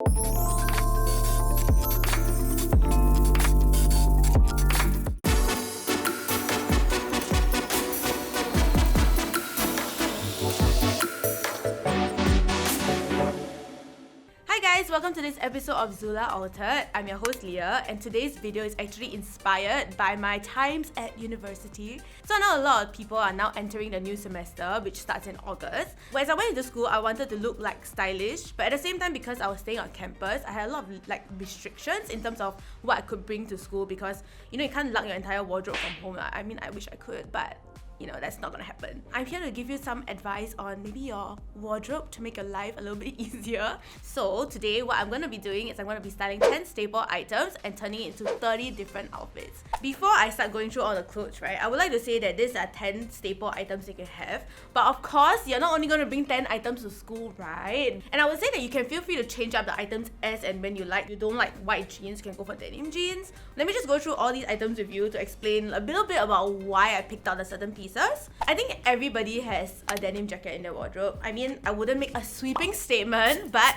Hi guys, welcome to this episode of ZULA Altered. I'm your host Leah, and today's video is actually inspired by my times at university. So I know a lot of people are now entering the new semester, which starts in August. But as I went into school, I wanted to look stylish, but at the same time, because I was staying on campus, I had a lot of restrictions in terms of what I could bring to school, because you can't lug your entire wardrobe from home. I mean, I wish I could, but that's not gonna happen. I'm here to give you some advice on maybe your wardrobe to make your life a little bit easier. So today, what I'm gonna be doing is I'm gonna be styling 10 staple items and turning it into 30 different outfits. Before I start going through all the clothes, right, I would like to say that these are 10 staple items you can have. But of course, you're not only gonna bring 10 items to school, right? And I would say that you can feel free to change up the items as and when you like. You don't like white jeans, you can go for denim jeans. Let me just go through all these items with you to explain a little bit about why I picked out a certain piece. I think everybody has a denim jacket in their wardrobe. I mean, I wouldn't make a sweeping statement, but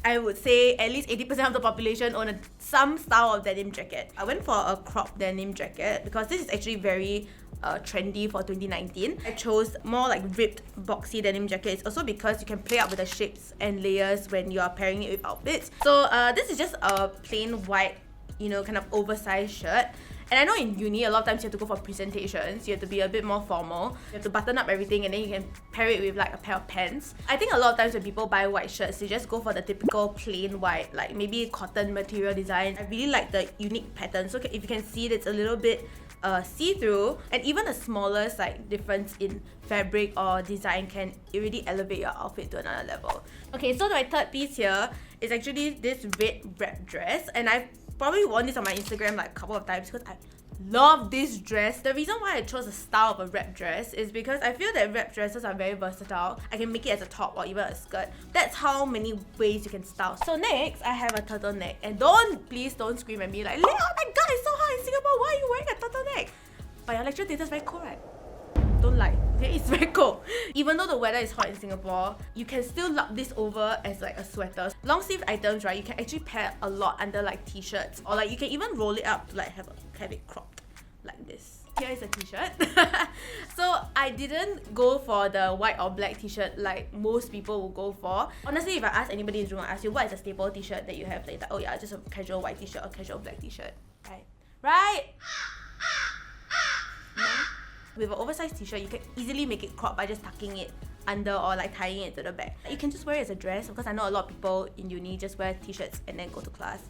I would say at least 80% of the population own some style of denim jacket. I went for a crop denim jacket because this is actually very trendy for 2019. I chose more ripped boxy denim jackets, also because you can play up with the shapes and layers when you are pairing it with outfits. So this is just a plain white, kind of oversized shirt. And I know in uni, a lot of times you have to go for presentations, you have to be a bit more formal, you have to button up everything, and then you can pair it with a pair of pants. I think a lot of times when people buy white shirts, they just go for the typical plain white, maybe cotton material design. I really like the unique pattern, so if you can see, it's a little bit see-through, and even the smallest difference in fabric or design can really elevate your outfit to another level. Okay, so my third piece here is actually this red wrap dress, and I've probably worn this on my Instagram a couple of times because I love this dress. The reason why I chose the style of a wrap dress is because I feel that wrap dresses are very versatile. I can make it as a top or even a skirt. That's how many ways you can style. So next, I have a turtleneck. And please don't scream at me Leah, oh my god, it's so hot in Singapore, why are you wearing a turtleneck? But your lecture theatre is very cold, right? Don't lie, okay? It's very cold. Even though the weather is hot in Singapore, you can still lug this over as a sweater. Long sleeve items, right, you can actually pair a lot under t-shirts, or you can even roll it up to have it cropped like this. Here is a t-shirt. So I didn't go for the white or black t-shirt like most people will go for. Honestly, if I ask anybody in the room, I ask you what is a staple t-shirt that you have, like, oh yeah, just a casual white t-shirt or casual black t-shirt, right? No? With an oversized t-shirt, you can easily make it crop by just tucking it under or tying it to the back. You can just wear it as a dress, because I know a lot of people in uni just wear t-shirts and then go to class.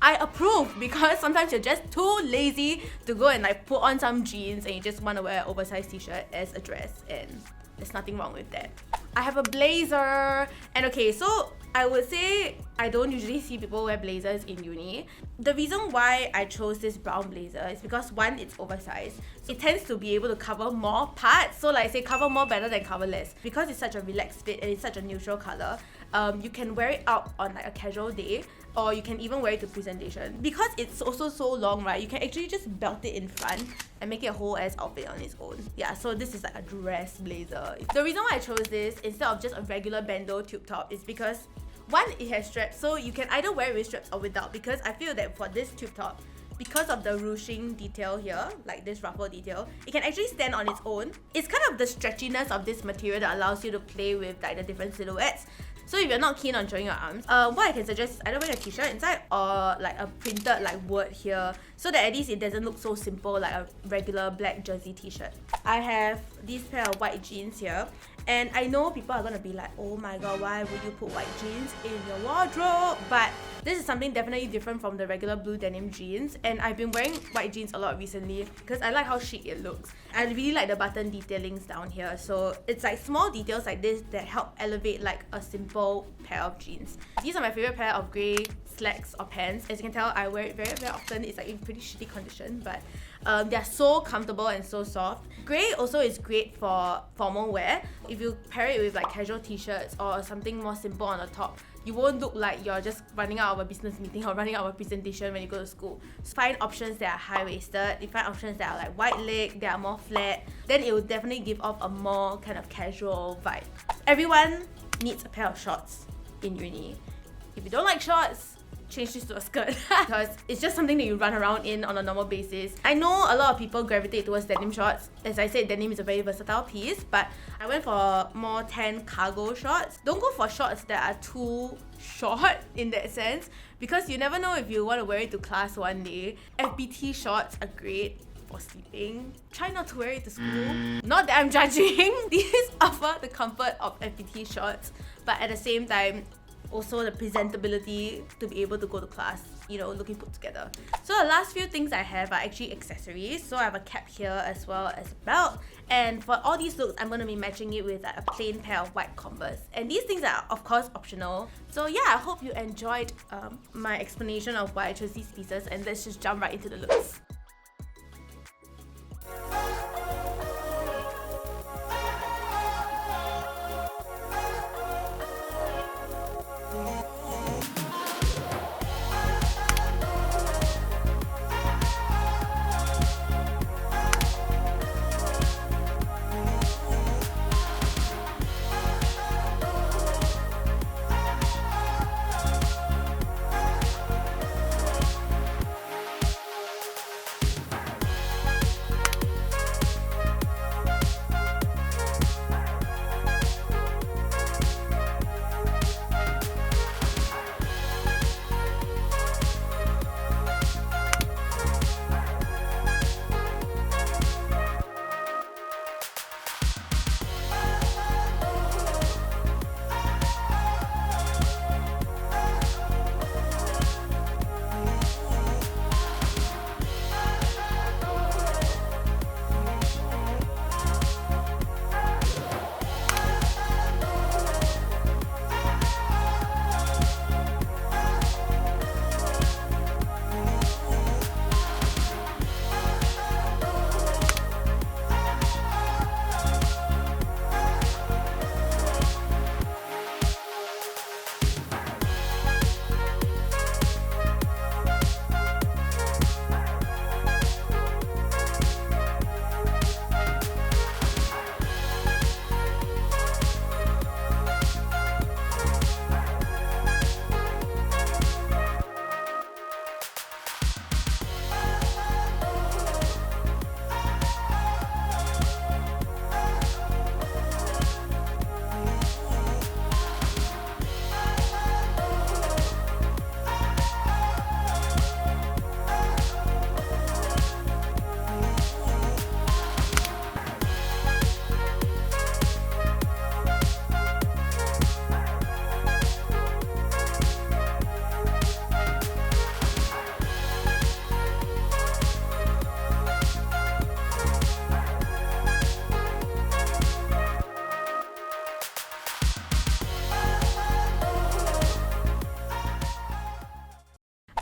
I approve, because sometimes you're just too lazy to go and put on some jeans and you just want to wear an oversized t-shirt as a dress, and there's nothing wrong with that. I have a blazer, and okay, so I would say I don't usually see people wear blazers in uni. The reason why I chose this brown blazer is because one, it's oversized. It tends to be able to cover more parts, so say cover more better than cover less. Because it's such a relaxed fit and it's such a neutral color, you can wear it out on a casual day, or you can even wear it to presentation. Because it's also so long, right, you can actually just belt it in front and make it a whole ass outfit on its own. Yeah, so this is a dress blazer. The reason why I chose this instead of just a regular bandeau tube top is because one, it has straps, so you can either wear it with straps or without, because I feel that for this tube top, because of the ruching detail here, this ruffle detail, it can actually stand on its own. It's kind of the stretchiness of this material that allows you to play with the different silhouettes. So if you're not keen on showing your arms, what I can suggest is either wear a t-shirt inside or a printed word here, so that at least it doesn't look so simple like a regular black jersey t-shirt. I have this pair of white jeans here, and I know people are gonna be like, oh my god, why would you put white jeans in your wardrobe? But this is something definitely different from the regular blue denim jeans, and I've been wearing white jeans a lot recently because I like how chic it looks. I really like the button detailings down here, so it's small details like this that help elevate a simple pair of jeans. These are my favorite pair of grey slacks or pants. As you can tell, I wear it very, very often. It's in pretty shitty condition, but they're so comfortable and so soft. Grey also is great for formal wear. If you pair it with casual t-shirts or something more simple on the top, you won't look like you're just running out of a business meeting or running out of a presentation when you go to school. So find options that are high-waisted, you find options that are wide leg, that are more flat, then it will definitely give off a more kind of casual vibe. Everyone needs a pair of shorts in uni. If you don't like shorts, change this to a skirt because it's just something that you run around in on a normal basis. I know a lot of people gravitate towards denim shorts. As I said, denim is a very versatile piece, but I went for more tan cargo shorts. Don't go for shorts that are too short in that sense, because you never know if you want to wear it to class one day. FBT shorts are great for sleeping. Try not to wear it to school. Not that I'm judging. These offer the comfort of FBT shorts, but at the same time, also the presentability to be able to go to class, you know, looking put together. So the last few things I have are actually accessories. So I have a cap here as well as a belt. And for all these looks, I'm going to be matching it with like a plain pair of white Converse. And these things are of course optional. So yeah, I hope you enjoyed my explanation of why I chose these pieces, and let's just jump right into the looks.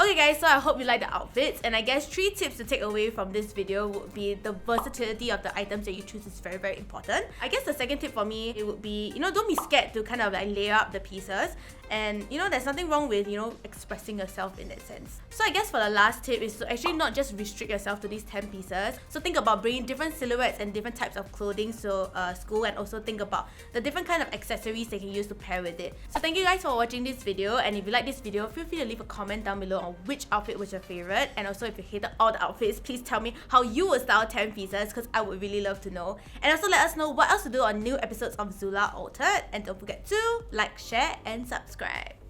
Okay guys, so I hope you like the outfits, and I guess 3 tips to take away from this video would be the versatility of the items that you choose is very, very important. I guess the second tip for me, it would be, don't be scared to kind of like layer up the pieces, and there's nothing wrong with, expressing yourself in that sense. So I guess for the last tip is to actually not just restrict yourself to these 10 pieces. So think about bringing different silhouettes and different types of clothing to school, and also think about the different kind of accessories they can use to pair with it. So thank you guys for watching this video, and if you like this video, feel free to leave a comment down below on which outfit was your favorite, and also if you hated all the outfits, please tell me how you would style 10 pieces, because I would really love to know. And also let us know what else to do on new episodes of ZULA Altered, and don't forget to like, share and subscribe.